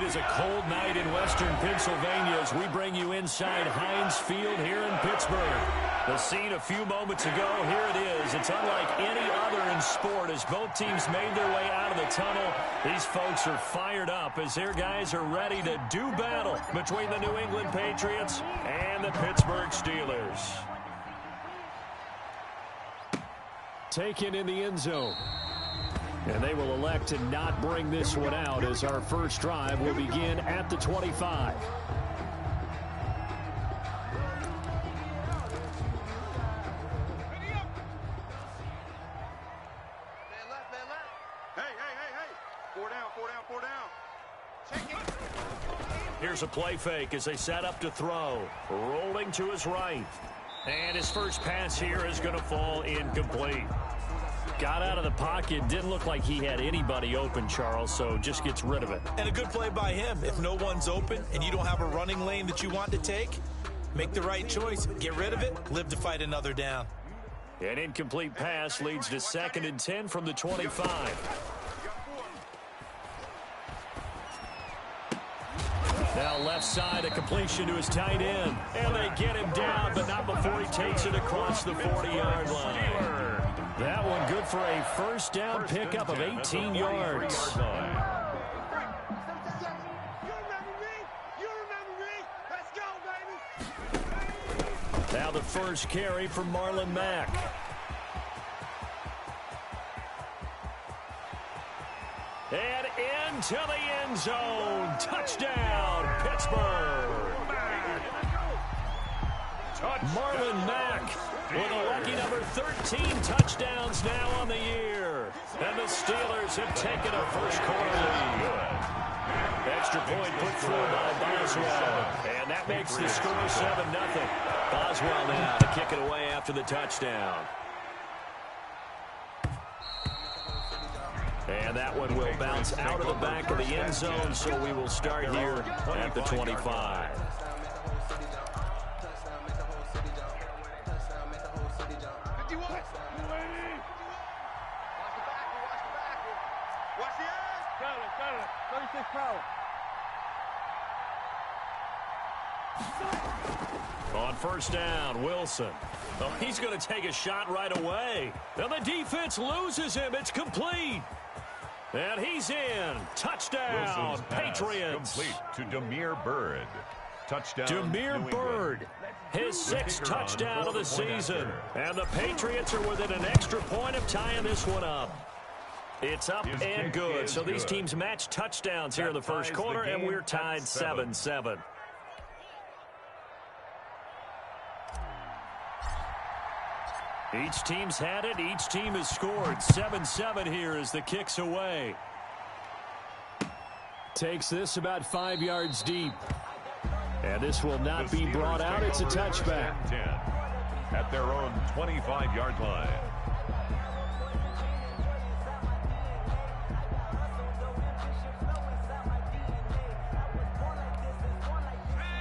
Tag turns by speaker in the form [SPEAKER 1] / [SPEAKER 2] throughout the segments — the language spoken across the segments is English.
[SPEAKER 1] is a cold night in western Pennsylvania as we bring you inside Heinz Field here in Pittsburgh. The scene a few moments ago, here it is. It's unlike any other in sport as both teams made their way out of the tunnel. These folks are fired up as their guys are ready to do battle between the New England Patriots and the Pittsburgh Steelers. Taken in the end zone. And they will elect to not bring this one out as our first drive will begin at the 25. Here's a play fake as they set up to throw. Rolling to his right. And his first pass here is going to fall incomplete. Got out of the pocket. Didn't look like he had anybody open, Charles, so just gets rid of it.
[SPEAKER 2] And a good play by him. If no one's open and you don't have a running lane that you want to take, make the right choice. Get rid of it. Live to fight another down.
[SPEAKER 1] An incomplete pass leads to 2nd and 10 from the 25. Now left side, a completion to his tight end. And they get him down, but not before he takes it across the 40-yard line. That one good for a first down pickup of 18 yards. Now the first carry from Marlon Mack. And into the end zone. Touchdown, Pittsburgh. Marlon Mack with a lucky number 13 touchdowns now on the year. And the Steelers have taken a first quarter lead. Extra point put through by Boswell. And that makes the score 7-0. Boswell now to kick it away after the touchdown. And that one will bounce out of the back of the end zone, so we will start here at the 25. On first down, Wilson. Oh, he's going to take a shot right away. And the defense loses him. It's complete. And he's in. Touchdown, Patriots.
[SPEAKER 3] Complete to Damiere Byrd. Touchdown,
[SPEAKER 1] Damiere Byrd, his 6th touchdown of the season. And the Patriots are within an extra point of tying this one up. It's up and good. So these teams match touchdowns here in the first quarter, and we're tied 7-7. Each team's had it. Each team has scored. 7-7 here as the kick's away. Takes this about 5 yards deep. And this will not be brought out. It's a touchback.
[SPEAKER 3] 10 at their own 25-yard line.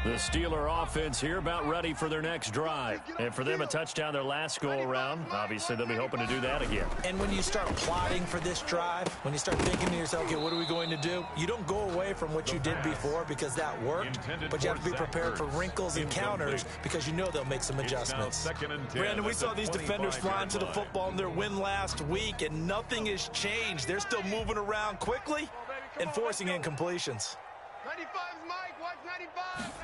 [SPEAKER 1] The Steeler offense here about ready for their next drive. And for them, a touchdown their last go-around. Obviously, they'll be hoping to do that again.
[SPEAKER 2] And when you start plotting for this drive, when you start thinking to yourself, okay, what are we going to do? You don't go away from what you did before because that worked, but you have to be prepared for wrinkles and counters because you know they'll make some adjustments. Brandon, we saw these defenders flying to the football in their win last week, and nothing has changed. They're still moving around quickly and forcing incompletions.
[SPEAKER 4] 95's Mike, watch 95.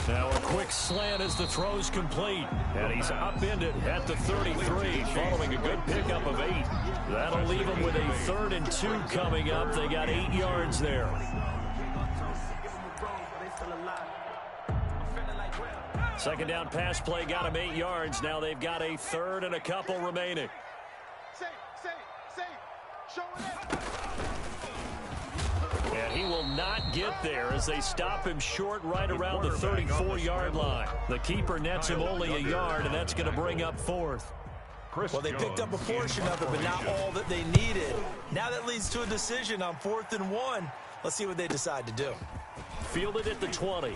[SPEAKER 1] Now a quick slant as the throw's complete. And he's upended at the 33 following a good pickup of 8. That'll leave him with a 3rd and 2 coming up. They got 8 yards there. Second down pass play got him 8 yards. Now they've got a 3rd and a couple remaining.
[SPEAKER 4] Show it.
[SPEAKER 1] And he will not get there as they stop him short right around the 34-yard line. The keeper nets him only a yard, and that's going to bring up 4th.
[SPEAKER 2] Well, they picked up a portion of it, but not all that they needed. Now that leads to a decision on 4th and 1. Let's see what they decide to do.
[SPEAKER 1] Fielded at the 20.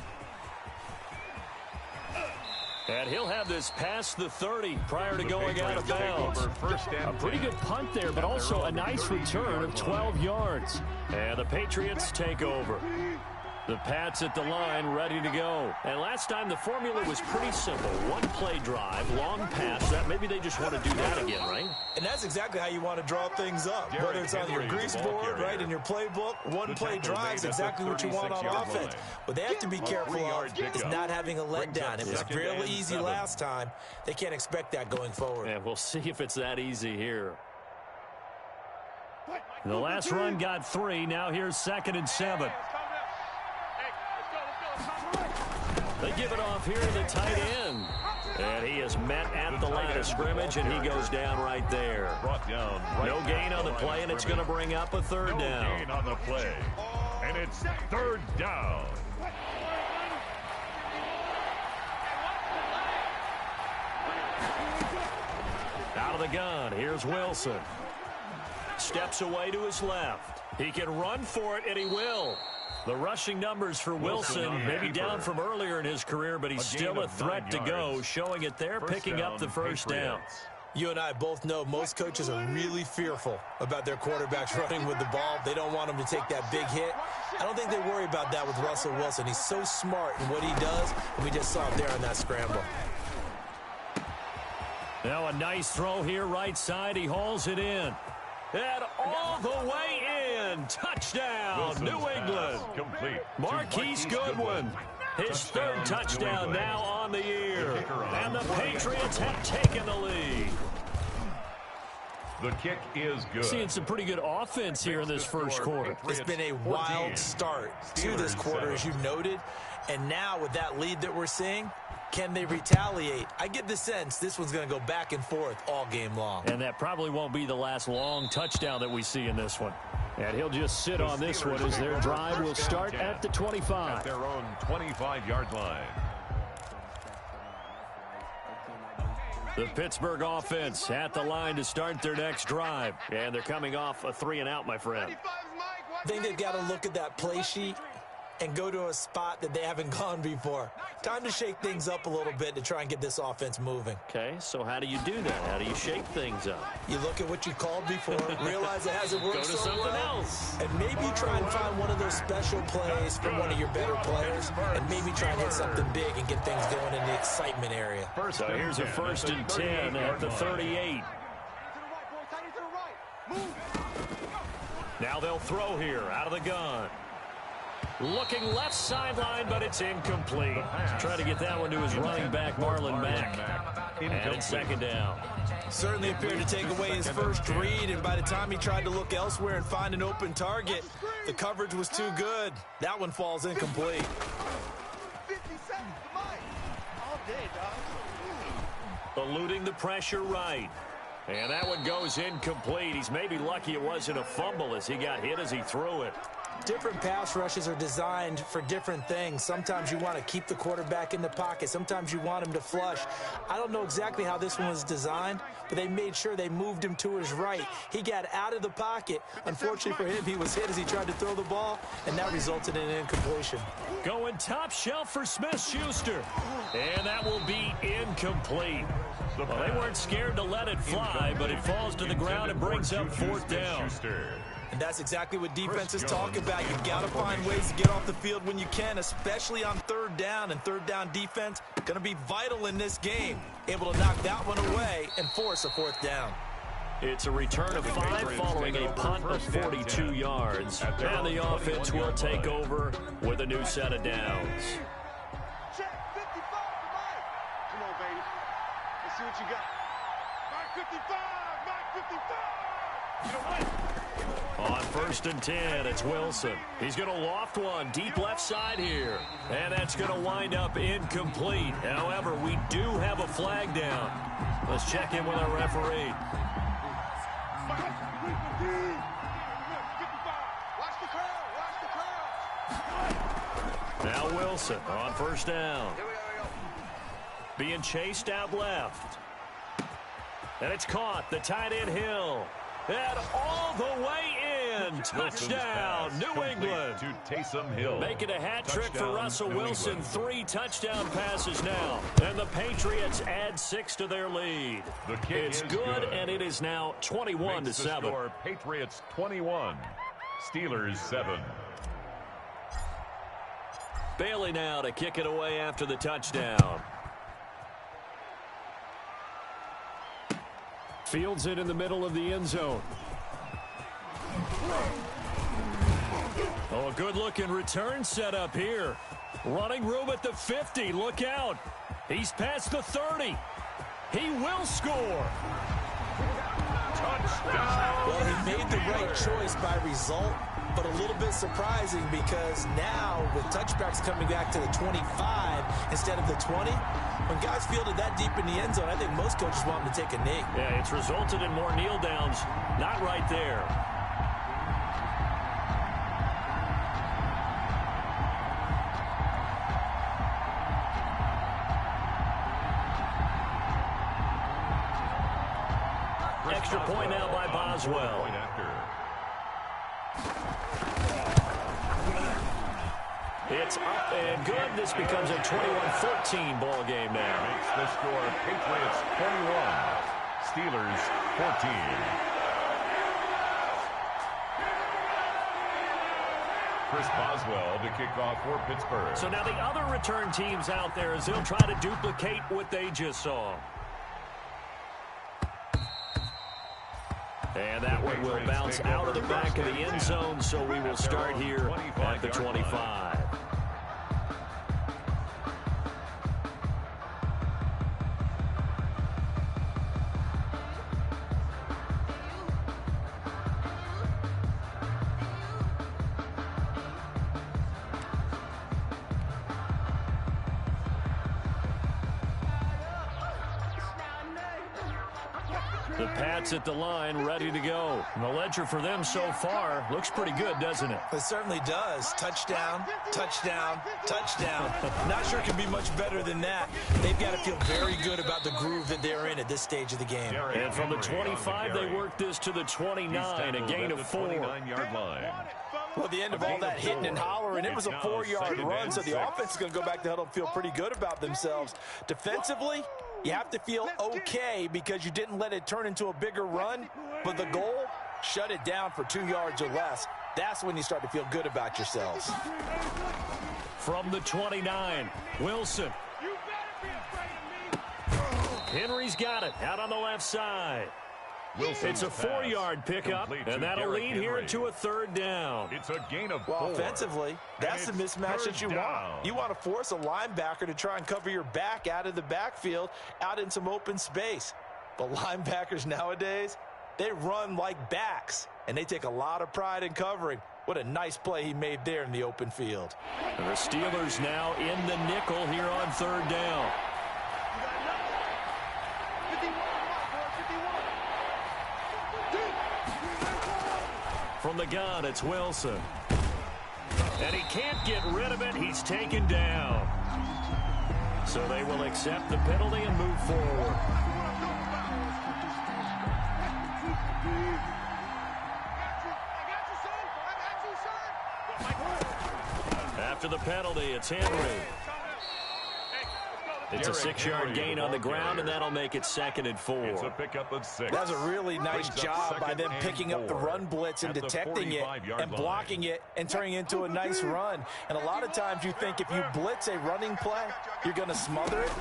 [SPEAKER 1] And he'll have this past the 30 prior to going out of bounds.
[SPEAKER 5] A pretty good punt there, but also a nice return of 12 yards.
[SPEAKER 1] And the Patriots take over. The Pats at the line, ready to go. And last time, the formula was pretty simple. One-play drive, long pass. Maybe they just want to do that again, right?
[SPEAKER 2] And that's exactly how you want to draw things up. Whether it's on your grease board, right, in your playbook, one-play drive is exactly what you want on offense. What they have to be careful of is not having a letdown. It was fairly easy last time. They can't expect that going forward.
[SPEAKER 1] And we'll see if it's that easy here. The last run got 3. Now here's 2nd and 7. They give it off here to the tight end. And he is met at the line of scrimmage, and he goes down right there. No gain on the play, and it's going to bring up a 3rd down.
[SPEAKER 3] No gain on the play, and it's 3rd down.
[SPEAKER 1] Out of the gun, here's Wilson. Steps away to his left. He can run for it, and he will. The rushing numbers for Wilson, maybe down from earlier in his career, but he's still a threat to go, showing it there, picking up the 1st down.
[SPEAKER 2] You and I both know most coaches are really fearful about their quarterbacks running with the ball. They don't want him to take that big hit. I don't think they worry about that with Russell Wilson. He's so smart in what he does, and we just saw it there on that scramble.
[SPEAKER 1] Now a nice throw here, right side. He hauls it in. And all the way in. Touchdown, New England.
[SPEAKER 3] Complete.
[SPEAKER 1] Marquise Goodwin. His 3rd touchdown now on the year. And the Patriots have taken the lead.
[SPEAKER 3] The kick is good.
[SPEAKER 1] Seeing some pretty good offense here in this first quarter.
[SPEAKER 2] It's been a wild start to this quarter, as you noted. And now with that lead that we're seeing, can they retaliate? I get the sense this one's going to go back and forth all game long.
[SPEAKER 1] And that probably won't be the last long touchdown that we see in this one. And he'll just sit on this one as their drive will start at the 25.
[SPEAKER 3] At their own 25-yard line.
[SPEAKER 1] The Pittsburgh offense at the line to start their next drive. And they're coming off a 3-and-out, my friend.
[SPEAKER 2] I think they've got to look at that play sheet and go to a spot that they haven't gone before. Time to shake things up a little bit to try and get this offense moving.
[SPEAKER 1] Okay, so how do you do that? How do you shake things up?
[SPEAKER 2] You look at what you called before, realize it hasn't worked
[SPEAKER 1] Go to
[SPEAKER 2] so
[SPEAKER 1] something
[SPEAKER 2] well,
[SPEAKER 1] else.
[SPEAKER 2] and maybe try and find one of those special plays from one of your better players, and maybe try and hit something big and get things going in the excitement area.
[SPEAKER 1] So here's a 1st and 10 at the 38. Now they'll throw here out of the gun. Looking left sideline, but it's incomplete. Trying to get that one to his running back, Marlon Mack. And it's 2nd down.
[SPEAKER 2] Certainly appeared to take away his first read, and by the time he tried to look elsewhere and find an open target, the coverage was too good. That one falls incomplete.
[SPEAKER 4] 50 seconds to Mike. All day, dog.
[SPEAKER 1] Eluding the pressure right. And that one goes incomplete. He's maybe lucky it wasn't a fumble as he got hit as he threw it.
[SPEAKER 2] Different pass rushes are designed for different things. Sometimes you want to keep the quarterback in the pocket. Sometimes you want him to flush. I don't know exactly how this one was designed, but they made sure they moved him to his right. He got out of the pocket. Unfortunately for him, he was hit as he tried to throw the ball, and that resulted in an incompletion.
[SPEAKER 1] Going top shelf for Smith-Schuster. And that will be incomplete. Well, they weren't scared to let it fly, but it falls to the ground and brings up 4th down.
[SPEAKER 2] And that's exactly what defenses talk about. You've got to find ways to get off the field when you can, especially on 3rd down. And 3rd down defense going to be vital in this game. Able to knock that one away and force a 4th down.
[SPEAKER 1] It's a return of 5 following a punt of 42 yards. And the offense will take over with a new set of downs.
[SPEAKER 4] Check 55 to Mike. Come on, baby. Let's see what you got. Mike 55. Mike 55. You know what?
[SPEAKER 1] On 1st and 10, it's Wilson. He's going to loft one deep left side here. And that's going to wind up incomplete. However, we do have a flag down. Let's check in with our referee. Now Wilson on 1st down. Being chased out left. And it's caught. The tight end Hill. And all the way again. Touchdown, New England.
[SPEAKER 3] To Taysom Hill.
[SPEAKER 1] Making a hat trick for Russell Wilson. 3 touchdown passes now. And the Patriots add 6 to their lead.
[SPEAKER 3] The kick
[SPEAKER 1] it's
[SPEAKER 3] is
[SPEAKER 1] good, and it is now 21-7.
[SPEAKER 3] Patriots 21, Steelers 7.
[SPEAKER 1] Bailey now to kick it away after the touchdown.
[SPEAKER 5] Fields it in the middle of the end zone.
[SPEAKER 1] Oh, a good-looking return set up here. Running room at the 50. Look out. He's past the 30. He will score.
[SPEAKER 3] Touchdown.
[SPEAKER 2] Well, he made the right choice by result, but a little bit surprising because now with touchbacks coming back to the 25 instead of the 20, when guys fielded that deep in the end zone, I think most coaches want them to take a knee.
[SPEAKER 1] Yeah, it's resulted in more kneel downs. Not right there. Extra point now by Boswell. It's up and good. This becomes a 21-14 ball game now.
[SPEAKER 3] Makes the score Patriots 21, Steelers 14. Chris Boswell to kick off for Pittsburgh.
[SPEAKER 1] So now the other return teams out there as they'll try to duplicate what they just saw. And that one will bounce out of the back of the end zone, so we will start here at the 25. The Pats at the line, ready to go. And the ledger for them so far looks pretty good, doesn't it?
[SPEAKER 2] It certainly does. Touchdown, touchdown, touchdown. Not sure it can be much better than that. They've got to feel very good about the groove that they're in at this stage of the game.
[SPEAKER 1] And from the 25, they work this to the 29, a gain of 4.
[SPEAKER 3] 29-yard line.
[SPEAKER 2] Well, at the end of all that hitting and hollering, it was a 4-yard run, so the offense is going to go back to huddle and feel pretty good about themselves. Defensively, you have to feel okay because you didn't let it turn into a bigger run, but the goal, shut it down for 2 yards or less. That's when you start to feel good about yourselves.
[SPEAKER 1] From the 29, Wilson. Henry's got it out on the left side. It's a 4-yard pickup, and that'll lead here to a 3rd down.
[SPEAKER 3] It's a gain of 4.
[SPEAKER 2] Well, offensively, that's the mismatch that you want. You want to force a linebacker to try and cover your back out of the backfield, out in some open space. But linebackers nowadays, they run like backs, and they take a lot of pride in covering. What a nice play he made there in the open field.
[SPEAKER 1] And the Steelers now in the nickel here on 3rd down. From the gun, it's Wilson. And he can't get rid of it. He's taken down. So they will accept the penalty and move forward. After the penalty, it's Henry. It's a 6-yard gain on the ground, and that'll make it 2nd and 4.
[SPEAKER 3] It's a pickup of 6.
[SPEAKER 2] That's a really nice job by them picking up the run blitz and detecting it and blocking it and turning it into a nice run. And a lot of times you think if you blitz a running play, you're going to smother it.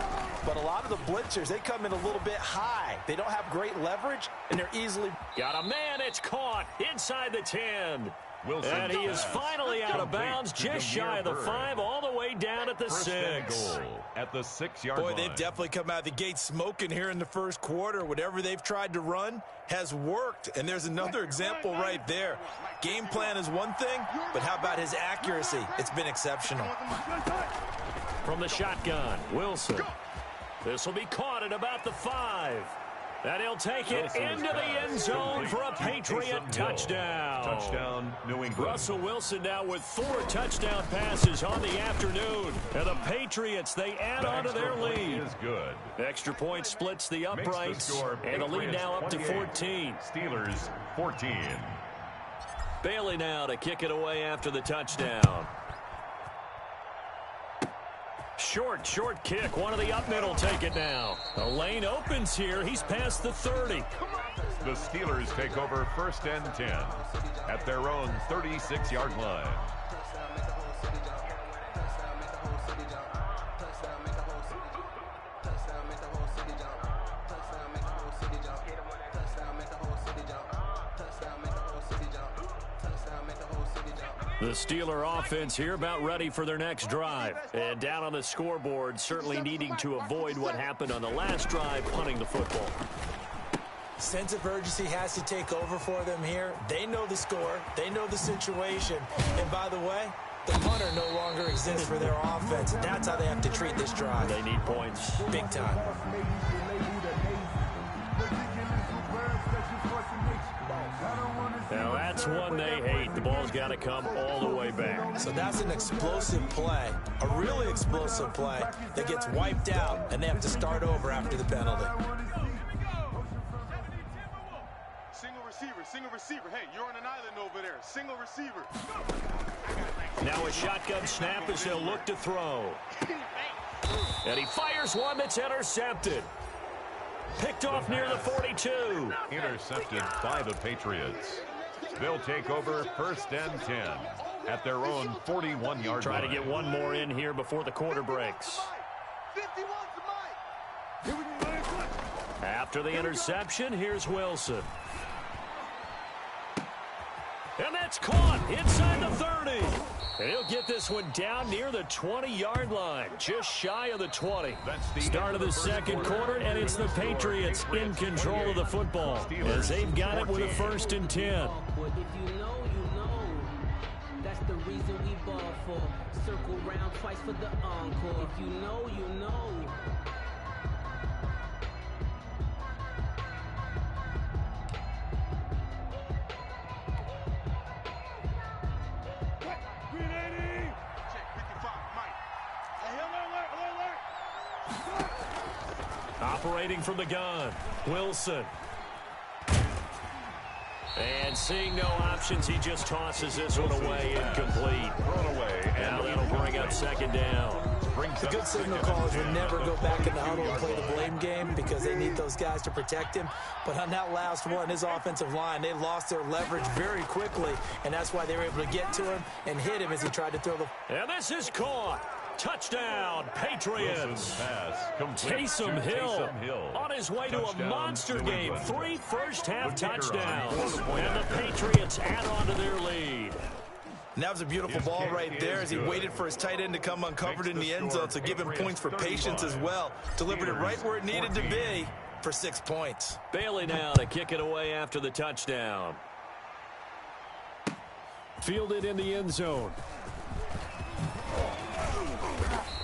[SPEAKER 2] But a lot of the blitzers, they come in a little bit high. They don't have great leverage, and they're easily...
[SPEAKER 1] Got a man, it's caught inside the 10.
[SPEAKER 3] Wilson
[SPEAKER 1] and he is finally out of bounds, just shy of the 5, all the way down at the 6.
[SPEAKER 3] At the 6-yard line.
[SPEAKER 2] Boy, they've definitely come out of the gate smoking here in the first quarter. Whatever they've tried to run has worked, and there's another example right there. Game plan is one thing, but how about his accuracy? It's been exceptional.
[SPEAKER 1] From the shotgun, Wilson. This will be caught at about the 5. And he'll take it into the end zone for a Patriot touchdown.
[SPEAKER 3] Touchdown, New England.
[SPEAKER 1] Russell Wilson now with 4 touchdown passes on the afternoon. And the Patriots, they add on to their lead.
[SPEAKER 3] Is good.
[SPEAKER 1] Extra point splits the uprights, and the lead now up to 14.
[SPEAKER 3] Steelers 14.
[SPEAKER 1] Bailey now to kick it away after the touchdown. Short kick. One of the up middle take it now. The lane opens here. He's past the 30.
[SPEAKER 3] The Steelers take over 1st and 10 at their own 36-yard line.
[SPEAKER 1] The Steeler offense here about ready for their next drive. And down on the scoreboard, certainly needing to avoid what happened on the last drive, punting the football.
[SPEAKER 2] Sense of urgency has to take over for them here. They know the score. They know the situation. And by the way, the punter no longer exists for their offense. And that's how they have to treat this drive.
[SPEAKER 1] They need points.
[SPEAKER 2] Big time.
[SPEAKER 1] Now that's one they hate. The ball's got to come all the way back.
[SPEAKER 2] So that's an explosive play, a really explosive play that gets wiped out, and they have to start over after the penalty.
[SPEAKER 4] Single receiver. Hey, you're on an island over there. Single receiver.
[SPEAKER 1] Now a shotgun snap as he'll look to throw. And he fires one that's intercepted. Picked off near the 42.
[SPEAKER 3] Intercepted by the Patriots. They'll take over 1st and 10 at their own 41-yard line.
[SPEAKER 1] Try to get one more in here before the quarter breaks. After the interception, here's Wilson. And that's caught inside the 30. And he'll get this one down near the 20-yard line, just shy of the 20. Start of the second quarter, and it's the Patriots in control of the football as they've got it with a 1st and 10.
[SPEAKER 6] If you know, you know. That's the reason we ball for. Circle round twice for the encore. If you know, you know.
[SPEAKER 1] Operating from the gun, Wilson. And seeing no options, he just tosses this one away, incomplete.
[SPEAKER 3] Thrown away.
[SPEAKER 1] Now that'll bring up 2nd down.
[SPEAKER 2] The good signal callers would never go back in the huddle and play the blame game because they need those guys to protect him. But on that last one, his offensive line, they lost their leverage very quickly, and that's why they were able to get to him and hit him as he tried to throw the...
[SPEAKER 1] And this is caught. Touchdown, Patriots. Taysom Hill on his way to a monster game. 3 first-half touchdowns. And the Patriots add on to their lead.
[SPEAKER 2] And that was a beautiful ball right there as he waited for his tight end to come uncovered in the end zone, so give him points for patience as well. Delivered it right where it needed to be for 6 points.
[SPEAKER 1] Bailey now to kick it away after the touchdown. Fielded in the end zone.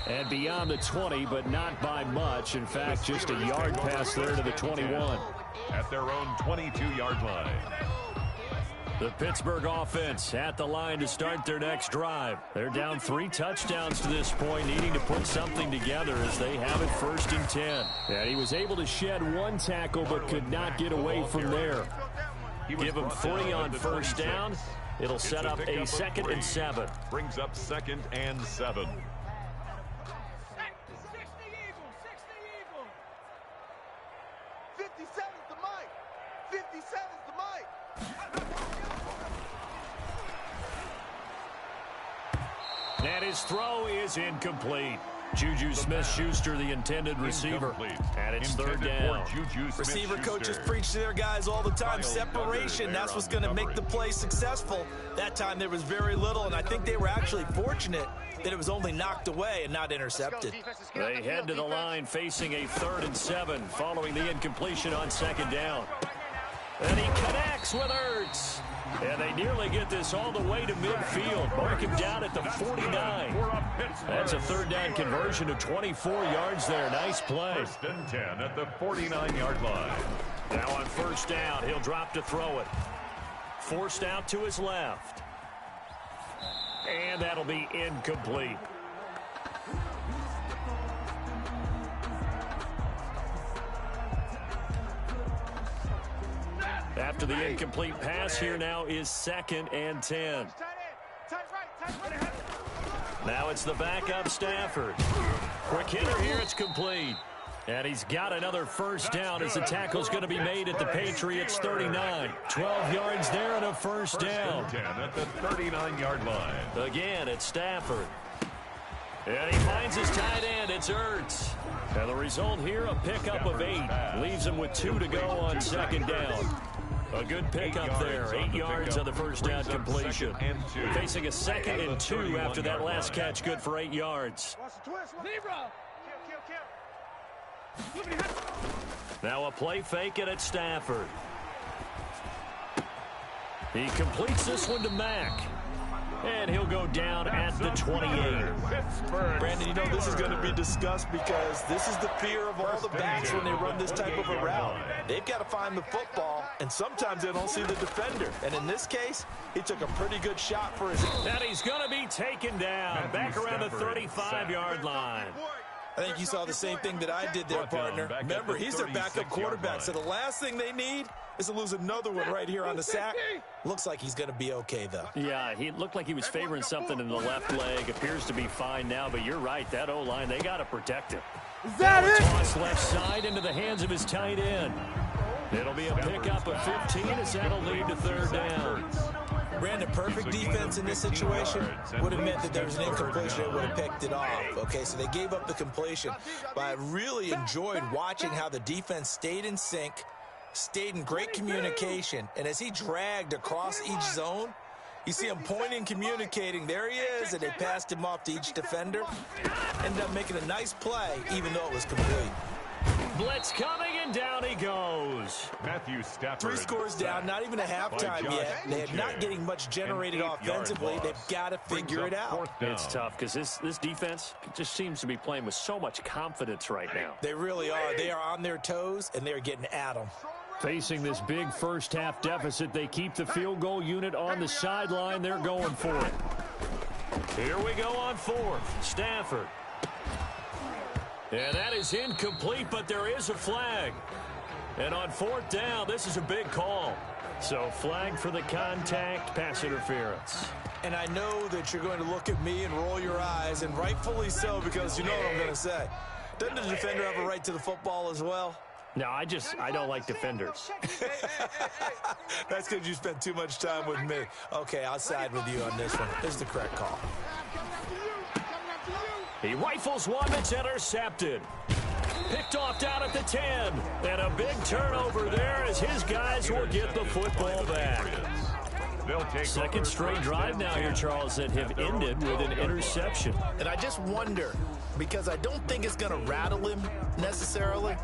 [SPEAKER 1] And beyond the 20, but not by much. In fact, just a yard pass there to the 21.
[SPEAKER 3] At their own 22-yard line.
[SPEAKER 1] The Pittsburgh offense at the line to start their next drive. They're down 3 touchdowns to this point, needing to put something together as they have it 1st and 10. And he was able to shed 1 tackle, but could not get away from there. Give him 3 on 1st down. It'll set up a 2nd and 7.
[SPEAKER 3] Brings up 2nd and 7.
[SPEAKER 4] 57's the mic. 57's the mic.
[SPEAKER 1] And his throw is incomplete. Juju Smith-Schuster, the intended receiver. And it's 3rd down.
[SPEAKER 2] Receiver coaches preach to their guys all the time. Separation, that's what's going to make the play successful. That time there was very little, and I think they were actually fortunate that it was only knocked away and not intercepted.
[SPEAKER 1] They head to the line facing a 3rd and 7 following the incompletion on 2nd down. And he connects with Ertz. And they nearly get this all the way to midfield. Mark him down at the 49. That's a 3rd down conversion of 24 yards there. Nice play.
[SPEAKER 3] 1st and 10 at the 49-yard line.
[SPEAKER 1] Now on 1st down, he'll drop to throw it. Forced out to his left. And that'll be incomplete. After after the incomplete pass. Here now is 2nd and 10. Now it's the backup Stafford. Quick hitter here, it's complete. And he's got another first down as the tackle's going to be made at the Patriots 39. 12 yards there and a first down.
[SPEAKER 3] 10 at the 39-yard line.
[SPEAKER 1] Again, it's Stafford. And he finds his tight end. It's Ertz. And the result here, a pickup of 8. Leaves him with 2 to go on 2nd down. A good pickup there. 8 yards on the first down completion. Facing a 2nd and 2 after that last catch. Good for 8 yards. Now a play fake it at Stafford. He completes this one to Mack. And he'll go down at the 28.
[SPEAKER 2] Brandon, you know this is going to be discussed because this is the fear of all the backs when they run this type of a route. They've got to find the football, and sometimes they don't see the defender. And in this case, he took a pretty good shot for his...
[SPEAKER 1] And he's going to be taken down back around the 35-yard line.
[SPEAKER 2] I think you saw the same thing that I did there, partner. Remember, he's their backup quarterback, so the last thing they need is to lose another one right here on the sack. Looks like he's going to be okay, though.
[SPEAKER 1] Yeah, he looked like he was favoring something in the left leg. Appears to be fine now, but you're right. That O-line, they got to protect him.
[SPEAKER 7] Is that it?
[SPEAKER 1] Toss left side into the hands of his tight end. It'll be a pickup of 15 as that'll lead to 3rd down.
[SPEAKER 2] Brandon, perfect defense in this situation would have meant that there was an incompletion that would have picked it off. Okay, so they gave up the completion. But I really enjoyed watching how the defense stayed in sync, stayed in great communication, and as he dragged across each zone, you see him pointing, communicating. There he is, and they passed him off to each defender. Ended up making a nice play, even though it was complete.
[SPEAKER 1] Blitz coming, and down he goes.
[SPEAKER 3] Matthew Stafford.
[SPEAKER 2] 3 scores down, not even a halftime yet. They're not getting much generated offensively. They've got to figure it out.
[SPEAKER 1] It's tough because this defense just seems to be playing with so much confidence right now.
[SPEAKER 2] They really are. They are on their toes, and they're getting at them.
[SPEAKER 1] Facing this big first-half deficit, they keep the field goal unit on the sideline. They're going for it. Here we go on 4th. Stafford. And that is incomplete, but there is a flag. And on 4th down, this is a big call. So flag for the contact, pass interference.
[SPEAKER 2] And I know that you're going to look at me and roll your eyes, and rightfully so, because you know what I'm going to say. Doesn't the defender have a right to the football as well?
[SPEAKER 1] No, I don't like defenders.
[SPEAKER 2] That's because you spent too much time with me. Okay, I'll side with you on this one. This is the correct call.
[SPEAKER 1] He rifles one that's intercepted. Picked off down at the 10. And a big turnover there as his guys will get the football back. Second straight drive now here, Charles, that have ended with an interception.
[SPEAKER 2] And I just wonder, because I don't think it's going to rattle him necessarily,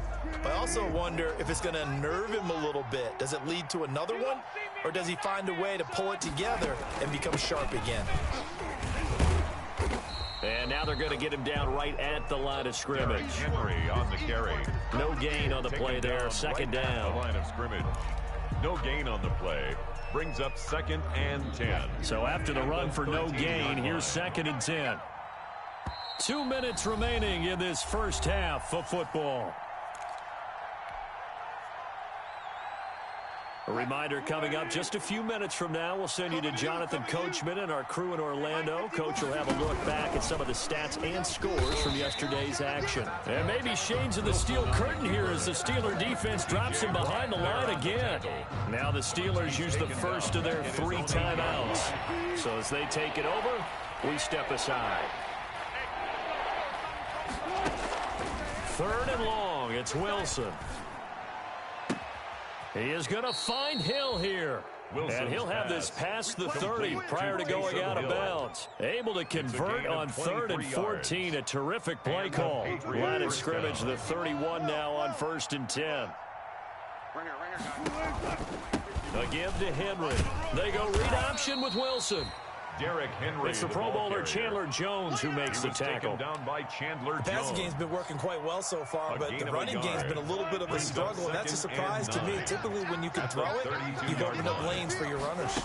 [SPEAKER 2] but I also wonder if it's going to unnerve him a little bit. Does it lead to another one, or does he find a way to pull it together and become sharp again?
[SPEAKER 1] And now they're going to get him down right at the line of scrimmage.
[SPEAKER 3] Henry on the carry.
[SPEAKER 1] No gain on the play there. 2nd down.
[SPEAKER 3] The line of scrimmage. No gain on the play. Brings up 2nd and 10.
[SPEAKER 1] So after the run for no gain, here's 2nd and 10. 2 minutes remaining in this first half of football. A reminder coming up just a few minutes from now. We'll send you to Jonathan Coachman and our crew in Orlando. Coach will have a look back at some of the stats and scores from yesterday's action. And maybe shades of the steel curtain here as the Steeler defense drops him behind the line again. Now the Steelers use the first of their 3 timeouts. So as they take it over, we step aside. 3rd and long. It's Wilson. He is going to find Hill here. And he'll have this past the 30 prior to going out of bounds. Able to convert on 3rd and 14. A terrific play call. Line of scrimmage, the 31 now on 1st and 10. A give to Henry. They go read option with Wilson.
[SPEAKER 3] Derrick Henry.
[SPEAKER 1] It's the Pro Bowler Chandler Jones who makes the tackle.
[SPEAKER 3] Down by Chandler
[SPEAKER 2] the passing game's been working quite well so far, but the running game's been a little bit of a struggle, and that's a surprise to me. Typically, when you can throw it, you've opened up lanes for your runners.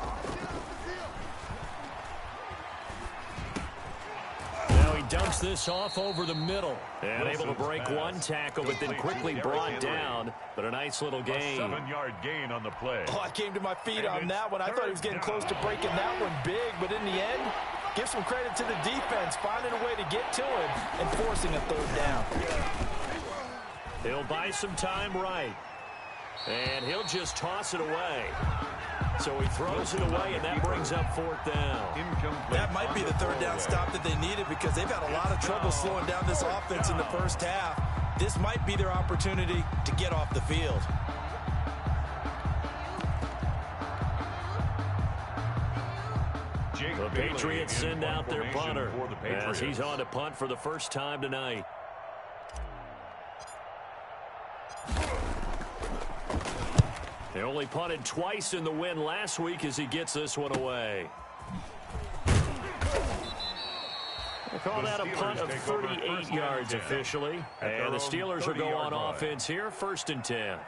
[SPEAKER 1] Now he dumps Kicks this off over the middle. And able to break one tackle, but then quickly brought down. But a nice little gain.
[SPEAKER 3] A 7-yard gain on the play.
[SPEAKER 2] Oh, I came to my feet on that one. I thought he was getting close to breaking that one big, but in the end, give some credit to the defense, finding a way to get to him and forcing a third down.
[SPEAKER 1] He'll buy some time right. And he'll just toss it away. So he throws it away, and that brings up 4th down.
[SPEAKER 3] Incomplete.
[SPEAKER 2] That might be the third down stop that they needed because they've had a lot of trouble slowing down this offense in the first half. This might be their opportunity to get off the field.
[SPEAKER 1] The Patriots send out their punter as he's on to punt for the first time tonight. They only punted twice in the win last week as he gets this one away. They call that a punt of 38 yards officially. And the Steelers will go on offense here, 1st and 10.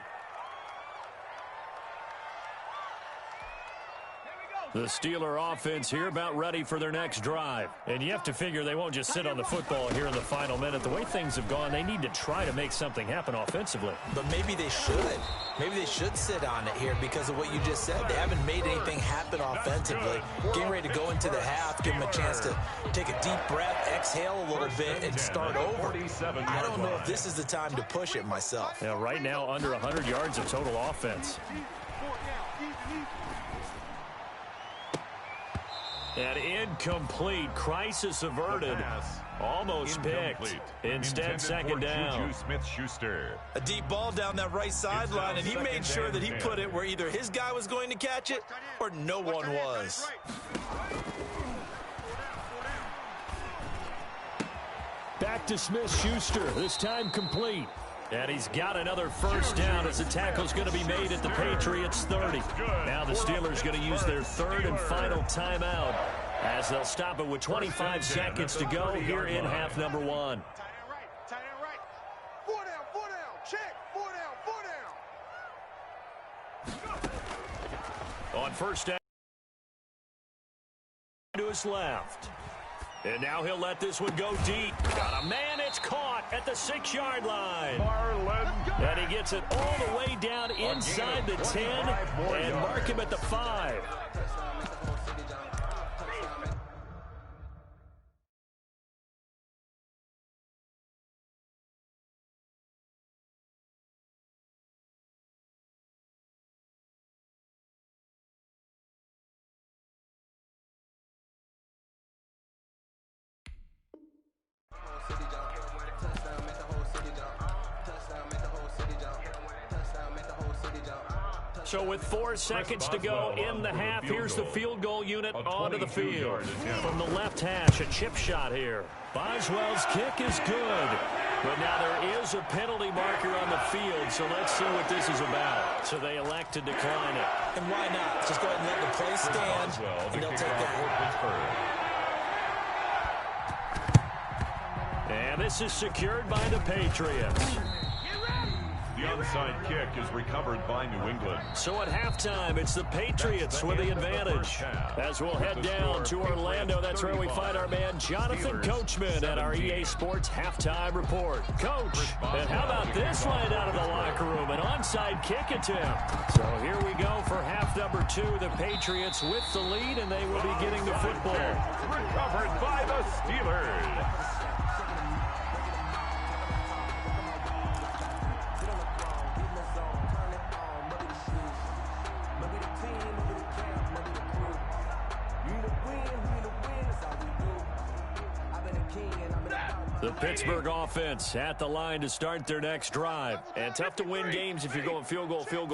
[SPEAKER 1] The Steeler offense here about ready for their next drive. And you have to figure they won't just sit on the football here in the final minute. The way things have gone, they need to try to make something happen offensively.
[SPEAKER 2] But maybe they should. Maybe they should sit on it here because of what you just said. They haven't made anything happen offensively. Getting ready to go into the half, give them a chance to take a deep breath, exhale a little bit, and start over. I don't know if this is the time to push it myself.
[SPEAKER 1] Yeah, right now under 100 yards of total offense. And incomplete. Crisis averted. Almost picked. Instead, 2nd down.
[SPEAKER 3] Smith-Schuster.
[SPEAKER 2] A deep ball down that right sideline, and he made sure that he put it where either his guy was going to catch it or no one was.
[SPEAKER 5] Back to Smith-Schuster. This time complete.
[SPEAKER 1] And he's got another first down as the tackle's going to be made at the Patriots 30. Now the Steelers going to use their 3rd and final timeout as they'll stop it with 25 seconds to go here in half number 1.
[SPEAKER 4] Tight end right. 4 down. Check. 4 down.
[SPEAKER 1] On first down to his left. And now he'll let this one go deep. Got a man, it's caught at the 6-yard line. And he gets it all the way down inside the 10 and mark him at the 5. So with 4 seconds to go in the half, here's the field goal unit onto the field. From the left hash, a chip shot here. Boswell's kick is good. But now there is a penalty marker on the field, so let's see what this is about. So they elect to decline it.
[SPEAKER 2] And why not? Just go ahead and let the play stand, and they'll take that.
[SPEAKER 1] And this is secured by the Patriots.
[SPEAKER 3] The onside kick is recovered by New England.
[SPEAKER 1] So at halftime, it's the Patriots with the advantage. As we'll head down to Orlando, that's where we find our man Jonathan Coachman at our EA Sports Halftime Report. Coach, and how about this line out of the locker room? An onside kick attempt. So here we go for half number 2. The Patriots with the lead, and they will be getting the football.
[SPEAKER 3] Recovered by the Steelers.
[SPEAKER 1] The Pittsburgh offense at the line to start their next drive. And tough to win games if you're going field goal here.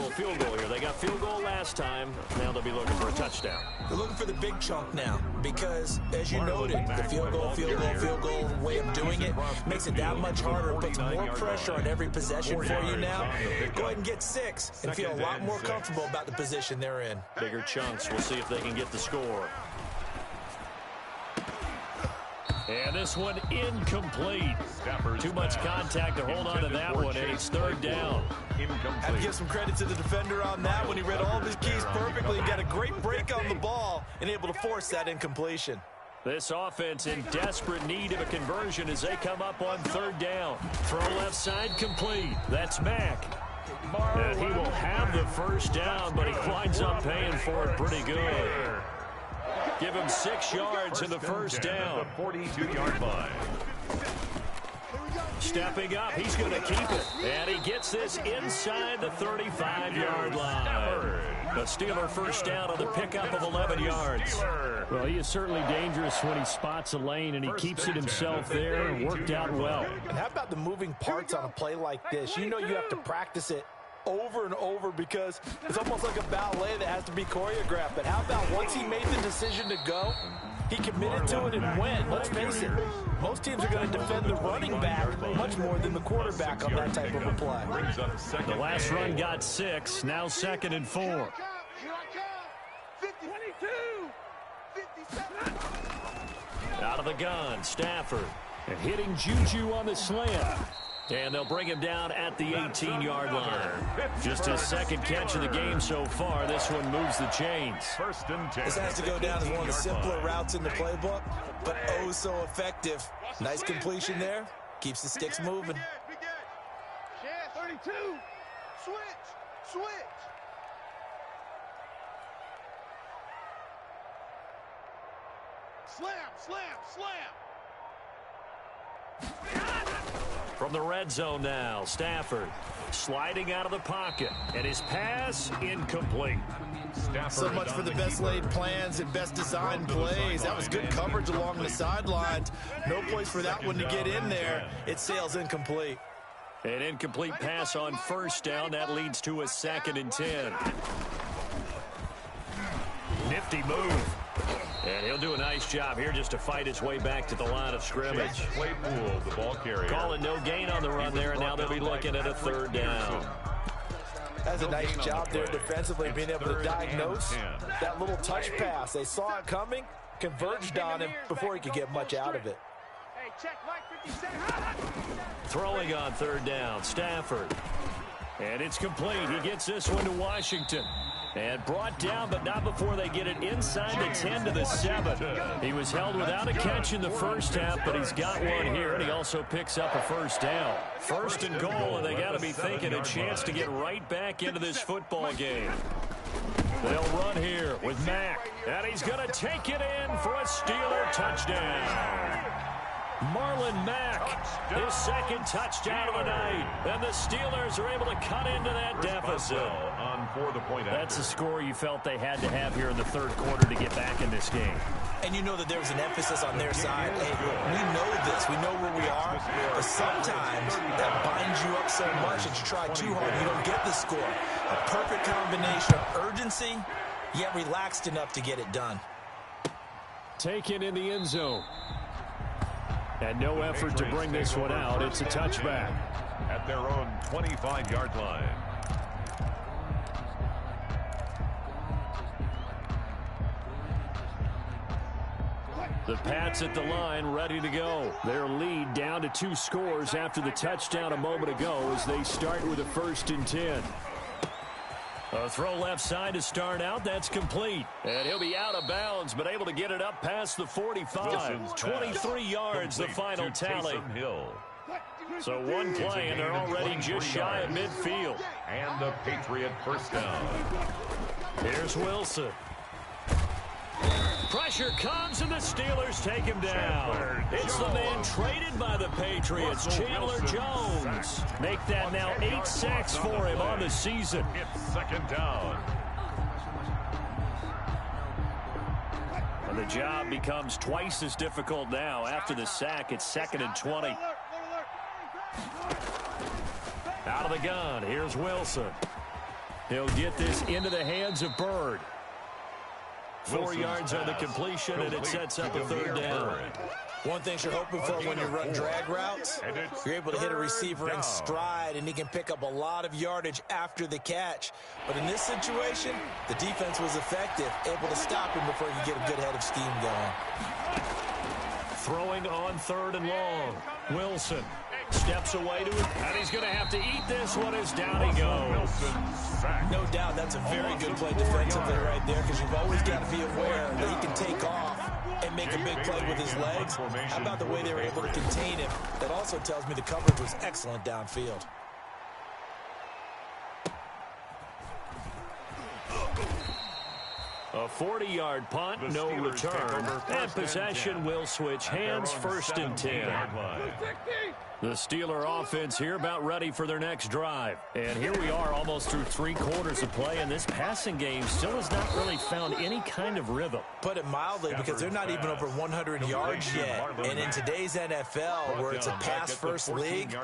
[SPEAKER 1] They got field goal last time. Now they'll be looking for a touchdown.
[SPEAKER 2] They're looking for the big chunk now because, as you noted, the field goal way of doing it makes it that much harder. It puts more pressure on every possession for you now. Go ahead and get 6 and feel a lot more comfortable about the position they're in.
[SPEAKER 1] Bigger chunks. We'll see if they can get the score. And this one incomplete. Too much contact to hold on to that one, and it's 3rd down.
[SPEAKER 2] Have to give some credit to the defender on that one. He read all of his keys perfectly and got a great break on the ball and able to force that incompletion.
[SPEAKER 1] This offense in desperate need of a conversion as they come up on third down. Throw left side complete. That's Mack. And he will have the first down, but he winds up paying for it pretty good. Give him 6 yards in the first down.
[SPEAKER 3] 42-yard line.
[SPEAKER 1] Stepping up, he's going to keep it. And he gets this inside the 35-yard line. The Steeler first down on the pickup of 11 yards.
[SPEAKER 5] Well, he is certainly dangerous when he spots a lane, and he keeps it himself there and worked out well.
[SPEAKER 2] And how about the moving parts on a play like this? You know you have to practice it over and over because it's almost like a ballet that has to be choreographed. But how about once he made the decision to go, he committed to it and went. Let's face it, most teams are going to defend the running back much more than the quarterback on that type of a play.
[SPEAKER 1] The last run got 6, now 2nd and 4.
[SPEAKER 4] 52, 57.
[SPEAKER 1] Out of the gun, Stafford.
[SPEAKER 5] And hitting Juju on the slant.
[SPEAKER 1] And they'll bring him down at the 18-yard line. Just his second catch of the game so far. This one moves the chains.
[SPEAKER 3] First and 10.
[SPEAKER 2] This has to go down as one of the simpler routes in the playbook, but oh so effective. Nice completion there. Keeps the sticks moving.
[SPEAKER 4] 32. Switch. Slam.
[SPEAKER 1] From the red zone now, Stafford sliding out of the pocket, and his pass incomplete.
[SPEAKER 2] So much for the best laid plans and best designed plays. That was good coverage along the sidelines. No place for that one to get in there. It sails incomplete.
[SPEAKER 1] An incomplete pass on first down. That leads to a 2nd and 10. Nifty move. And he'll do a nice job here just to fight his way back to the line of scrimmage.
[SPEAKER 3] Claypool, the ball carrier.
[SPEAKER 1] Calling no gain on the run there, and now they'll be looking at a 3rd down.
[SPEAKER 2] That's a nice job there defensively, being able to diagnose that little touch pass. They saw it coming, converged on him before he could get much out of it.
[SPEAKER 4] Hey, check Mike 57.
[SPEAKER 1] Throwing on 3rd down, Stafford. And it's complete. He gets this one to Washington. And brought down, but not before they get it inside the 10 to the 7. He was held without a catch in the first half, but he's got one here, and he also picks up a first down. 1st and goal, and they got to be thinking a chance to get right back into this football game. They'll run here with Mack, and he's going to take it in for a Steeler touchdown. Marlon Mack, his 2nd touchdown of the night. And the Steelers are able to cut into that deficit. That's a score you felt they had to have here in the 3rd quarter to get back in this game.
[SPEAKER 2] And you know that there was an emphasis on their side. Hey, we know this. We know where we are. But sometimes that binds you up so much that you try too hard and you don't get the score. A perfect combination of urgency, yet relaxed enough to get it done.
[SPEAKER 5] Taken in the end zone. And no effort to bring this one out. It's a touchback.
[SPEAKER 3] At their own 25-yard line.
[SPEAKER 1] The Pats at the line, ready to go.
[SPEAKER 5] Their lead down to 2 scores after the touchdown a moment ago as they start with a 1st and 10.
[SPEAKER 1] A throw left side to start out. That's complete. And he'll be out of bounds, but able to get it up past the 45. 23 yards, the final tally. So one play, and they're already just shy of midfield.
[SPEAKER 3] And the Patriot first down.
[SPEAKER 1] Here's Wilson. Pressure comes, and the Steelers take him down. It's the man traded by the Patriots, Chandler Jones. Make that now 8 sacks for him on the season.
[SPEAKER 3] It's 2nd down.
[SPEAKER 1] And the job becomes twice as difficult now. After the sack, it's 2nd and 20. Out of the gun, here's Wilson. He'll get this into the hands of Bird. 4 yards on the completion, and it sets up a 3rd down.
[SPEAKER 2] One thing you're hoping for when you run drag routes, you're able to hit a receiver in stride, and he can pick up a lot of yardage after the catch. But in this situation, the defense was effective, able to stop him before he could get a good head of steam going.
[SPEAKER 1] Throwing on 3rd and long. Wilson steps away to it, and he's going to have to eat this one as down he goes.
[SPEAKER 2] No doubt that's a very good play defensively right there, because you've always got to be aware that he can take off and make a big play with his legs. How about the way they were able to contain him? That also tells me the coverage was excellent downfield.
[SPEAKER 1] A 40-yard punt, no return, and possession will switch hands, 1st and 10. The Steeler offense here about ready for their next drive. And here we are almost through 3 quarters of play, and this passing game still has not really found any kind of rhythm.
[SPEAKER 2] Put it mildly, because they're not even over 100 yards yet. And in today's NFL, where it's a pass-first league,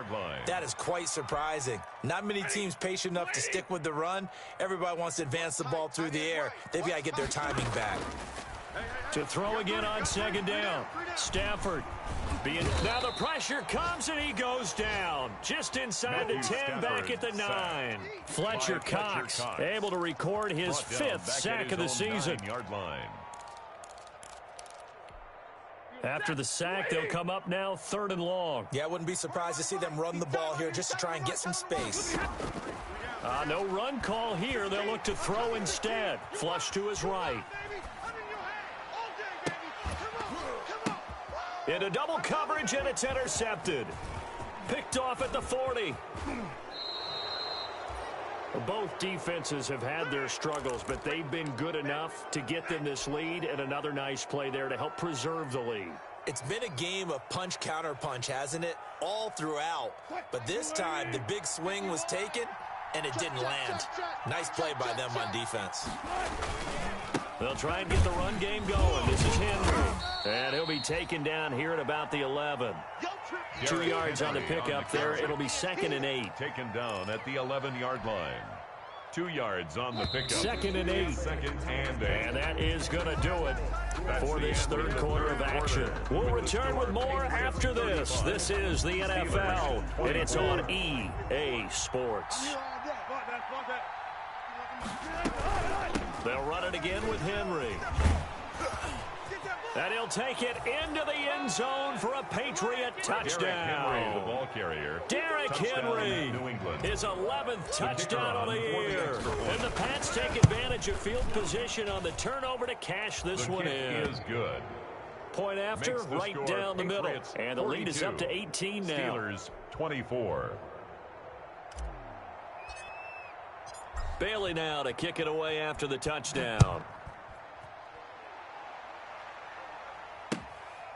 [SPEAKER 2] that is quite surprising. Not many teams patient enough to stick with the run. Everybody wants to advance the ball through the air. They've got to get their timing back.
[SPEAKER 1] To throw again on 2nd down. Stafford. Now the pressure comes and he goes down. Just inside the 10, back at the 9. Fletcher Cox able to record his 5th sack of the season. After the sack, they'll come up now 3rd and long.
[SPEAKER 2] Yeah, I wouldn't be surprised to see them run the ball here just to try and get some space.
[SPEAKER 1] No run call here. They'll look to throw instead. Flush to his right. Into double coverage, and it's intercepted. Picked off at the 40. Both defenses have had their struggles, but they've been good enough to get them this lead, and another nice play there to help preserve the lead.
[SPEAKER 2] It's been a game of punch-counter-punch, hasn't it? All throughout. But this time, the big swing was taken, and it didn't land. Nice play by them on defense.
[SPEAKER 1] They'll try and get the run game going. This is Henry. And he'll be taken down here at about the 11. 2 yards on the pickup there. It'll be 2nd and 8.
[SPEAKER 3] Taken down at the 11-yard line. 2 yards on the pickup.
[SPEAKER 1] 2nd and 8.
[SPEAKER 3] 2nd and 8.
[SPEAKER 1] And that is going to do it for this 3rd quarter of action. We'll return with more after this. This is the NFL, and it's on EA Sports. They'll run it again with Henry. And he'll take it into the end zone for a Patriot touchdown.
[SPEAKER 3] Henry, the ball carrier.
[SPEAKER 1] Derrick Henry,
[SPEAKER 3] New England.
[SPEAKER 1] his 11th touchdown of the year. And the Pats take advantage of field position on the turnover to cash this one in.
[SPEAKER 3] The kick is good.
[SPEAKER 1] Point after, right down the middle. And the lead is up to 18 now.
[SPEAKER 3] Steelers 24.
[SPEAKER 1] Bailey now to kick it away after the touchdown.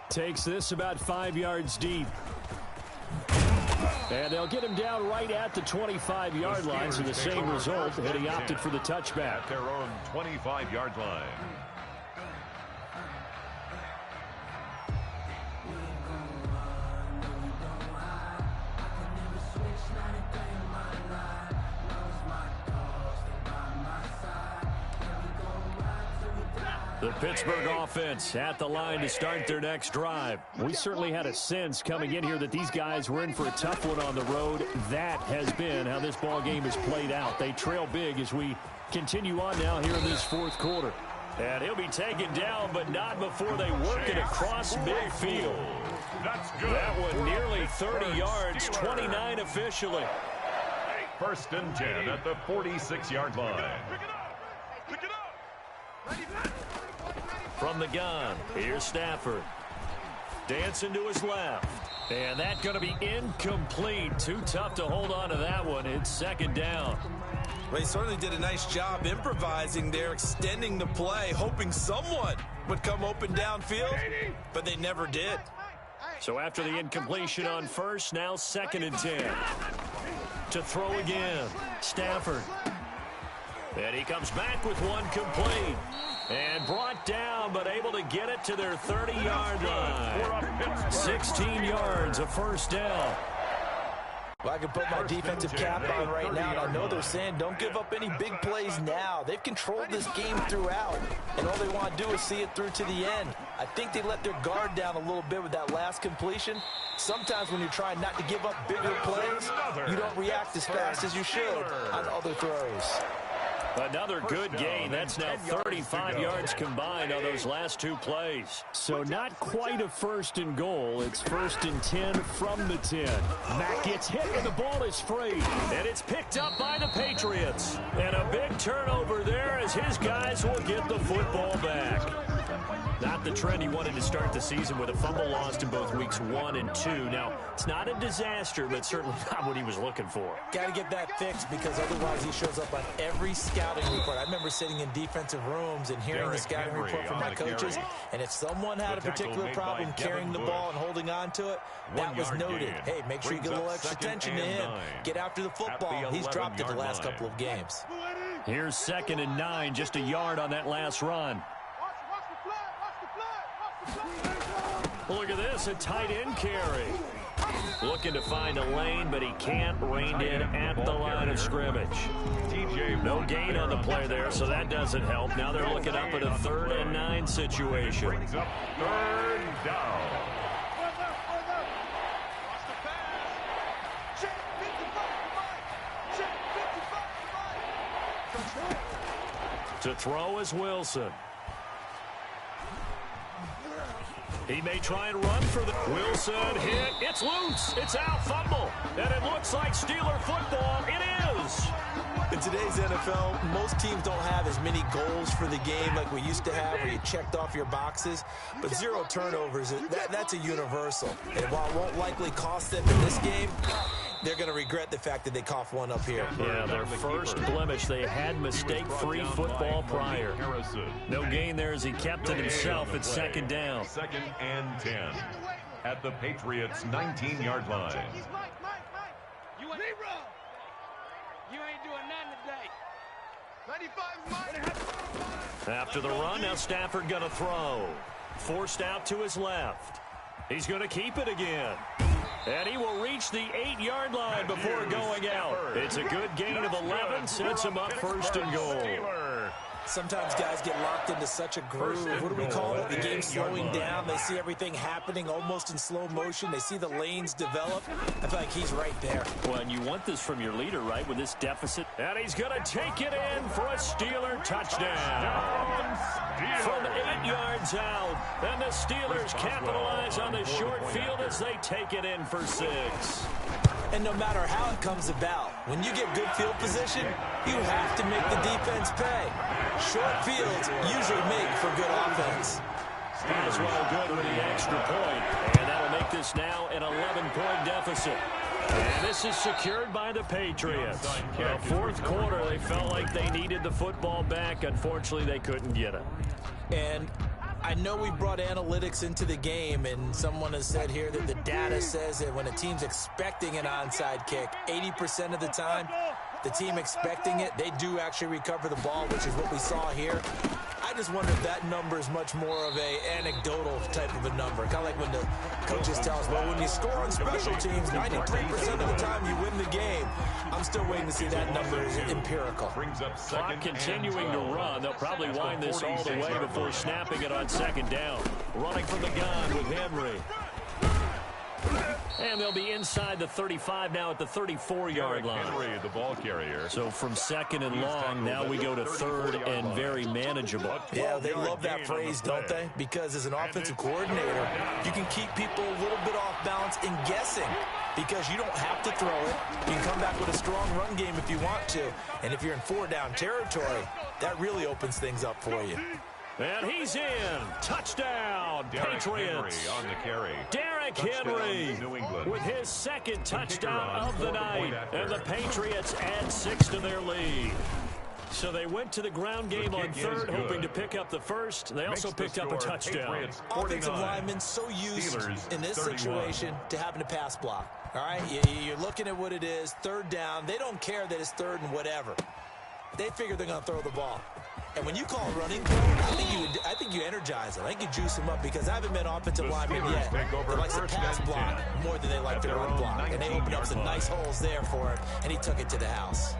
[SPEAKER 1] Takes this about 5 yards deep. And they'll get him down right at the 25-yard line, so the same result, and he opted for the touchback.
[SPEAKER 3] At their own 25-yard line.
[SPEAKER 1] The Pittsburgh offense at the line to start their next drive. We certainly had a sense coming in here that these guys were in for a tough one on the road. That has been how this ball game has played out. They trail big as we continue on now here in this 4th quarter. And he'll be taken down, but not before they work it across midfield.
[SPEAKER 3] That's good.
[SPEAKER 1] That one nearly 30 yards, 29 officially.
[SPEAKER 3] 1st and 10 at the 46-yard line.
[SPEAKER 1] From the gun, here's Stafford. Dancing to his left. And that's going to be incomplete. Too tough to hold on to that one. It's 2nd down.
[SPEAKER 2] Well, he certainly did a nice job improvising there, extending the play, hoping someone would come open downfield, but they never did.
[SPEAKER 1] So after the incompletion on 1st, now 2nd and 10. To throw again, Stafford. And he comes back with one complete. And brought down, but able to get it to their 30-yard line. 16 yards, a 1st down.
[SPEAKER 2] Well, I can put my defensive cap on right now, and I know they're saying don't give up any big plays now. They've controlled this game throughout, and all they want to do is see it through to the end. I think they let their guard down a little bit with that last completion. Sometimes when you're trying not to give up bigger plays, you don't react as fast as you should on other throws.
[SPEAKER 1] Another good gain. That's now 35 yards combined on those last 2 plays. So not quite a 1st and goal. It's 1st and 10 from the 10. Mack gets hit and the ball is free. And it's picked up by the Patriots. And a big turnover there as his guys will get the football back. Not the trend he wanted to start the season with a fumble lost in both weeks 1 and 2. Now, it's not a disaster, but certainly not what he was looking for.
[SPEAKER 2] Got to get that fixed because otherwise he shows up on every scouting report. I remember sitting in defensive rooms and hearing the scouting report from my coaches, and if someone had a particular problem carrying the ball and holding on to it, that was noted. Hey, make sure you get a little extra attention to him. Get after the football. He's dropped it the last couple of games.
[SPEAKER 1] Here's 2nd and 9, just a yard on that last run. Look at this, a tight end carry. Looking to find a lane, but he can't. Reined in at the line of scrimmage. No gain on the play there, so that doesn't help. Now they're looking up at a 3rd and 9 situation.
[SPEAKER 3] 3rd down.
[SPEAKER 1] To throw is Wilson. He may try and run for the Wilson hit. It's loose. It's out. Fumble. And it looks like Steeler football. It is.
[SPEAKER 2] In today's NFL, most teams don't have as many goals for the game like we used to have where you checked off your boxes. But 0 turnovers, that's a universal. And while it won't likely cost them in this game, they're going to regret the fact that they coughed one up here.
[SPEAKER 1] Yeah, their first blemish. They had mistake-free football prior. No gain there as he kept it himself at 2nd down.
[SPEAKER 3] 2nd and 10 at the Patriots' 19-yard line.
[SPEAKER 4] You ain't doing nothing today. 95
[SPEAKER 1] After the run, now Stafford going to throw. Forced out to his left. He's going to keep it again. And he will reach the 8-yard line before going out. It's a good gain of 11, sets him up 1st and goal.
[SPEAKER 2] Sometimes guys get locked into such a groove. What do we call it? The game slowing down. They see everything happening almost in slow motion. They see the lanes develop. I feel like he's right there.
[SPEAKER 1] Well, and you want this from your leader, right, with this deficit. And he's going to take it in for a Steeler touchdown. From 8 yards out. And the Steelers capitalize on the short field as they take it in for 6.
[SPEAKER 2] And no matter how it comes about, when you get good field position, you have to make the defense pay. Short fields usually make for good offense.
[SPEAKER 1] As well good with the extra point. And that'll make this now an 11-point deficit. And this is secured by the Patriots. The 4th quarter, they felt like they needed the football back. Unfortunately, they couldn't get it.
[SPEAKER 2] And I know we brought analytics into the game, and someone has said here that the data says that when a team's expecting an onside kick, 80% of the time, the team expecting it, they do actually recover the ball, which is what we saw here. I just wonder if that number is much more of a anecdotal type of a number. Kind of like when the coaches tell us, well, when you score on special teams, 93% of the time you win the game. I'm still waiting to see that number is empirical.
[SPEAKER 1] Clock continuing to run. They'll probably wind this all the way before snapping it on 2nd down. Running from the gun with Henry. And they'll be inside the 35 now at the 34-yard line.
[SPEAKER 3] Henry, the ball carrier.
[SPEAKER 1] So from 2nd and long, now we go to 3rd and very manageable.
[SPEAKER 2] Yeah, they love that phrase, don't they? Because as an offensive coordinator, you can keep people a little bit off balance in guessing because you don't have to throw it. You can come back with a strong run game if you want to. And if you're in 4-down territory, that really opens things up for you.
[SPEAKER 1] And he's in. Touchdown, Patriots.
[SPEAKER 3] On the carry.
[SPEAKER 1] Derrick Henry with his 2nd touchdown of the night. And the Patriots add 6 to their lead. So they went to the ground game on 3rd, hoping to pick up the 1st. They also picked up a touchdown.
[SPEAKER 2] Offensive linemen so used in this situation to having a pass block. All right, you're looking at what it is, 3rd down. They don't care that it's 3rd and whatever. They figure they're going to throw the ball. And when you call a running play, I think you energize them. I think you juice them up because I haven't met offensive linemen yet that likes to pass block more than they like to run block. And they opened up some nice holes there for him, and he took it to the house.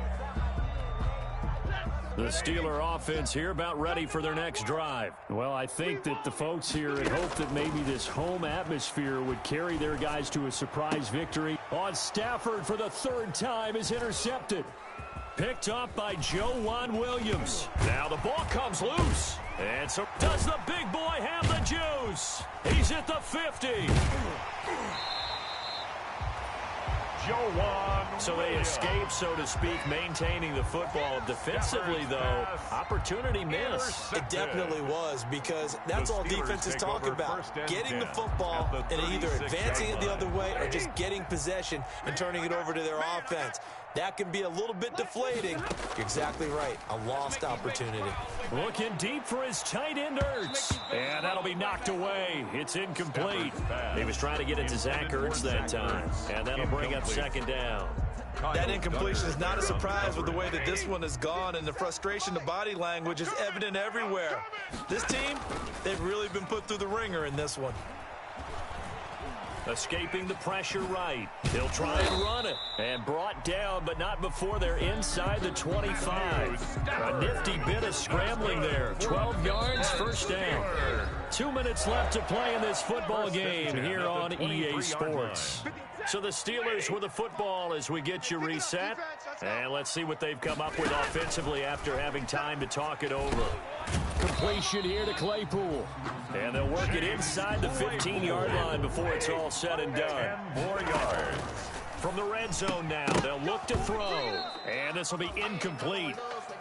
[SPEAKER 1] The Steeler offense here about ready for their next drive. Well, I think that the folks here had hoped that maybe this home atmosphere would carry their guys to a surprise victory. On Stafford for the 3rd time is intercepted. Picked up by Joe Williams. Now the ball comes loose. And so does the big boy have the juice? He's at the 50. So they escape, so to speak, maintaining the football. Defensively, though, opportunity miss.
[SPEAKER 2] It definitely was, because that's all defenses talk about. Getting the football and either advancing it the other way or just getting possession and turning it over to their offense. That can be a little bit deflating. You're exactly right. A lost opportunity.
[SPEAKER 1] Looking deep for his tight end, Ertz. And that'll be knocked away. It's incomplete. He was trying to get it to Zach Ertz that time. And that'll bring up second down.
[SPEAKER 2] That incompletion is not a surprise with the way that this one has gone, and the frustration, the body language is evident everywhere. This team, they've really been put through the ringer in this one.
[SPEAKER 1] Escaping the pressure right. He'll try and run it. And brought down, but not before they're inside the 25. A nifty bit of scrambling there. 12 yards, first down. 2 minutes left to play in this football game here on EA Sports. So the Steelers with the football as we get you reset. And let's see what they've come up with offensively after having time to talk it over.
[SPEAKER 5] Completion here to Claypool.
[SPEAKER 1] And they'll work it inside the 15-yard line before it's all said and done.
[SPEAKER 3] 10 more yards.
[SPEAKER 1] From the red zone now, they'll look to throw. And this will be incomplete.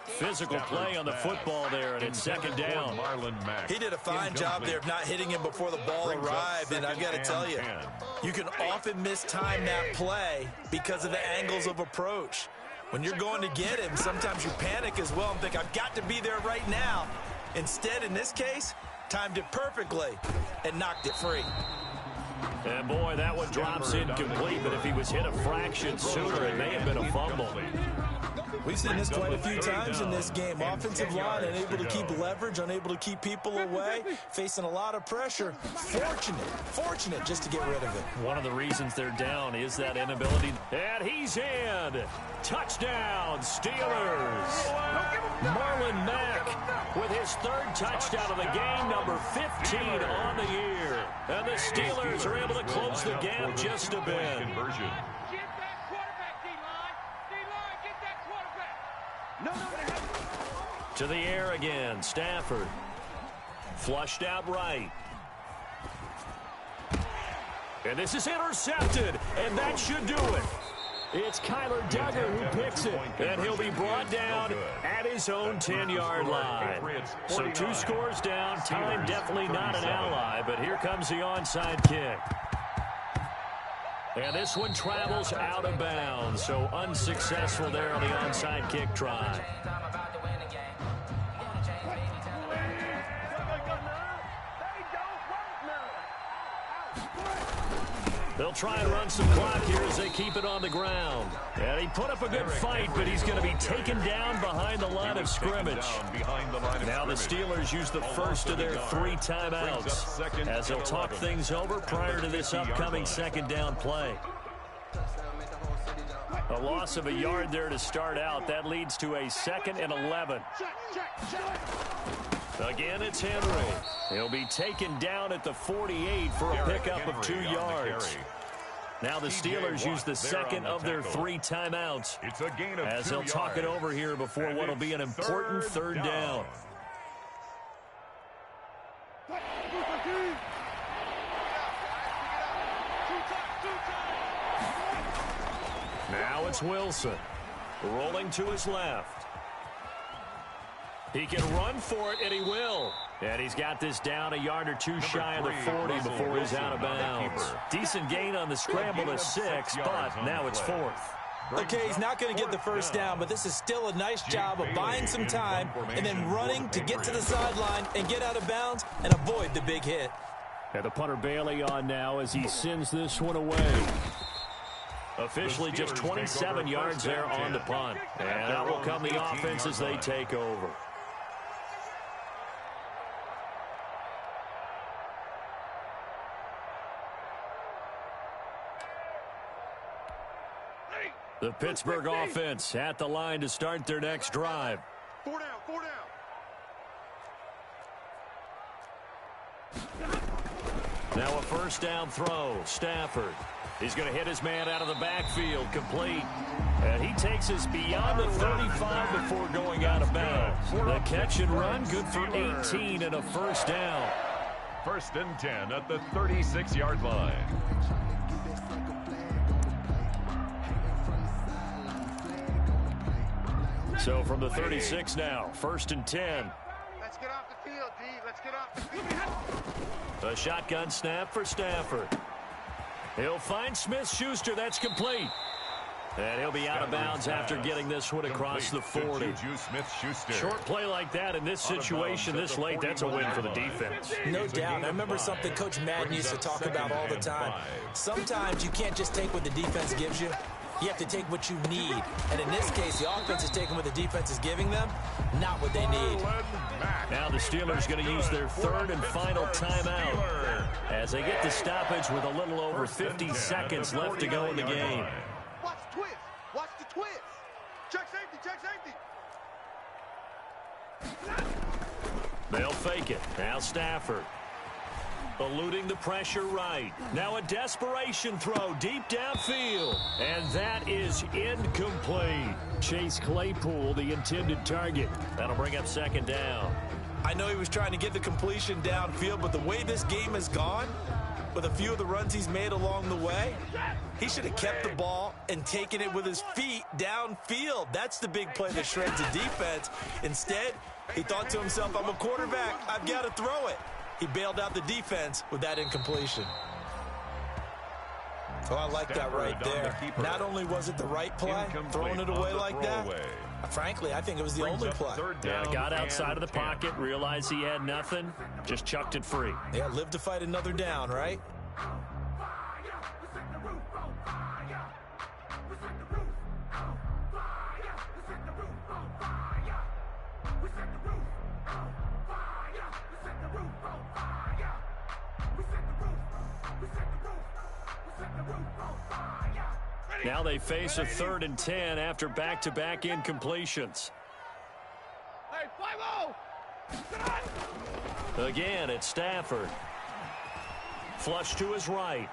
[SPEAKER 1] Physical play on the football there, and it's second down.
[SPEAKER 2] He did a fine job there of not hitting him before the ball arrived, and I've got to tell you, you can often mistime that play because of the angles of approach. When you're going to get him, sometimes you panic as well and think, I've got to be there right now. Instead, in this case, timed it perfectly and knocked it free.
[SPEAKER 1] And boy, that one drops incomplete, but if he was hit a fraction sooner, it may have been a fumble.
[SPEAKER 2] We've seen this quite a few times in this game. Offensive line unable to keep leverage, unable to keep people away, facing a lot of pressure. Fortunate just to get rid of it.
[SPEAKER 1] One of the reasons they're down is that inability. And he's in. Touchdown, Steelers. Marlon Mack with his third touchdown of the game, number 15 on the year. And the Steelers are able to close the gap just a bit. To the air again, Stafford. Flushed out right. And this is intercepted, and that should do it. It's Kyler Duggar who picks it, and he'll be brought down at his own 10-yard line. So 2 scores down, time definitely not an ally, but here comes the onside kick. And this one travels out of bounds, so unsuccessful there on the onside kick try. They'll try and run some clock here as they keep it on the ground. And he put up a good fight, but he's going to be taken down behind the line of scrimmage. Now the Steelers use the first of their 3 timeouts as they'll talk things over prior to this upcoming second down play. A loss of a yard there to start out. That leads to a 2nd and 11. Again, it's Henry. He'll be taken down at the 48 for a pickup of 2 yards. Now the Steelers use the second of their 3 timeouts as they'll talk it over here before what will be an important third down. Now it's Wilson. Rolling to his left. He can run for it, and he will. And he's got this down a yard or 2 shy of the 40 before he's out of bounds. Decent gain on the scramble to 6, but now it's 4th.
[SPEAKER 2] Okay, he's not going to get the first down, but this is still a nice job of buying some time and then running to get to the sideline and get out of bounds and avoid the big hit.
[SPEAKER 5] And the punter Bailey on now as he sends this one away.
[SPEAKER 1] Officially just 27 yards there on the punt. And out will come the offense as they take over. The Pittsburgh offense at the line to start their next drive.
[SPEAKER 4] 4 down, 4 down.
[SPEAKER 1] Now a first down throw. Stafford. He's going to hit his man out of the backfield. Complete. And he takes us beyond the 35 before going out of bounds. The catch and run, good for 18 and a first down.
[SPEAKER 3] 1st and 10 at the 36-yard line.
[SPEAKER 1] So from the 36 now, 1st and 10.
[SPEAKER 4] Let's get off the field, D. Let's get off.
[SPEAKER 1] A shotgun snap for Stafford. He'll find Smith-Schuster. That's complete. And he'll be out of bounds after getting this one across the 40. Short play like that in this situation this late, that's a win for the defense.
[SPEAKER 2] No doubt. I remember something Coach Madden used to talk about all the time. Sometimes you can't just take what the defense gives you. You have to take what you need. And in this case, the offense is taking what the defense is giving them, not what they need.
[SPEAKER 1] Now the Steelers going to use their 3rd and final timeout as they get the stoppage with a little over 50 seconds left to go in the game.
[SPEAKER 4] Watch the twist. Watch the twist. Check safety. Check safety.
[SPEAKER 1] They'll fake it. Now Stafford. Eluding the pressure right. Now a desperation throw deep downfield. And that is incomplete. Chase Claypool, the intended target. That'll bring up 2nd down.
[SPEAKER 2] I know he was trying to get the completion downfield, but the way this game has gone, with a few of the runs he's made along the way, he should have kept the ball and taken it with his feet downfield. That's the big play that shreds the defense. Instead, he thought to himself, I'm a quarterback. I've got to throw it. He bailed out the defense with that incompletion. So I like that right there. Not only was it the right play, throwing it away like that, frankly, I think it was the only play.
[SPEAKER 1] Yeah, got outside of the pocket, realized he had nothing, just chucked it free.
[SPEAKER 2] Yeah, live to fight another down, right?
[SPEAKER 1] Now they face a 3rd and 10 after back-to-back incompletions.
[SPEAKER 4] Hey, 5-0.
[SPEAKER 1] Again, it's Stafford. Flush to his right.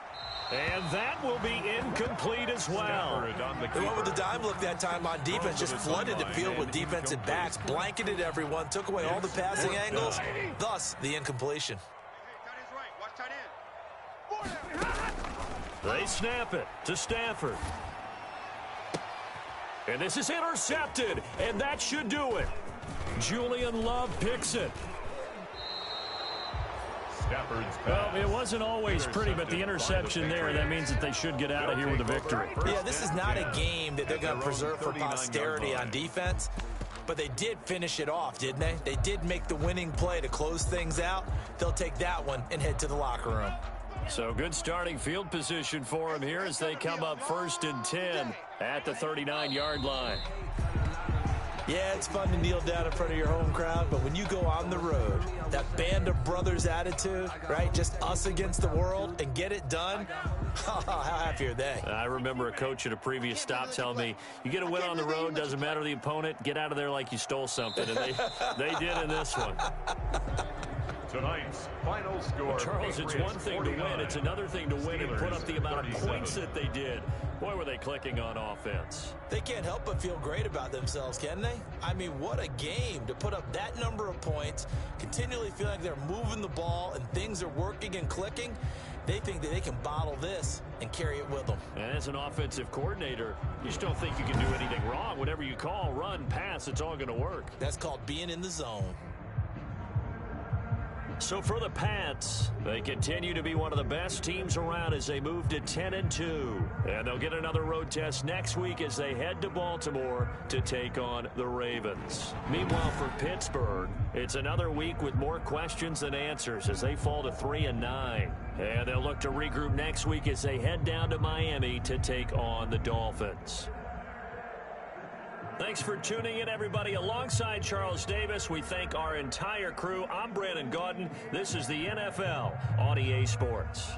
[SPEAKER 1] And that will be incomplete as well.
[SPEAKER 2] They went with the dime look that time on defense, just flooded the field with defensive backs, blanketed everyone, took away all the passing angles, thus the incompletion.
[SPEAKER 1] They snap it to Stafford. And this is intercepted, and that should do it. Julian Love picks it. Well, it wasn't always pretty, but the interception there, that means that they should get out of here with a victory.
[SPEAKER 2] Yeah, this is not a game that they're going to preserve for posterity on defense, but they did finish it off, didn't they? They did make the winning play to close things out. They'll take that one and head to the locker room.
[SPEAKER 1] So good starting field position for them here as they come up 1st and 10 at the 39-yard line.
[SPEAKER 2] Yeah, it's fun to kneel down in front of your home crowd, but when you go on the road, that band of brothers attitude, right, just us against the world and get it done, how happy are they?
[SPEAKER 1] I remember a coach at a previous stop telling me, you get a win on the road, doesn't matter the opponent, get out of there like you stole something, and they did in this one.
[SPEAKER 3] Tonight's final score.
[SPEAKER 1] Charles, it's one thing to win. It's another thing to win and put up the amount of points that they did. Boy, were they clicking on offense.
[SPEAKER 2] They can't help but feel great about themselves, can they? I mean, what a game to put up that number of points, continually feel like they're moving the ball and things are working and clicking. They think that they can bottle this and carry it with them.
[SPEAKER 1] And as an offensive coordinator, you just don't think you can do anything wrong. Whatever you call, run, pass, it's all going to work.
[SPEAKER 2] That's called being in the zone.
[SPEAKER 1] So for the Pats, they continue to be one of the best teams around as they move to 10-2. And they'll get another road test next week as they head to Baltimore to take on the Ravens. Meanwhile, for Pittsburgh, it's another week with more questions than answers as they fall to 3-9. And they'll look to regroup next week as they head down to Miami to take on the Dolphins. Thanks for tuning in, everybody. Alongside Charles Davis, we thank our entire crew. I'm Brandon Gaudin. This is the NFL on EA Sports.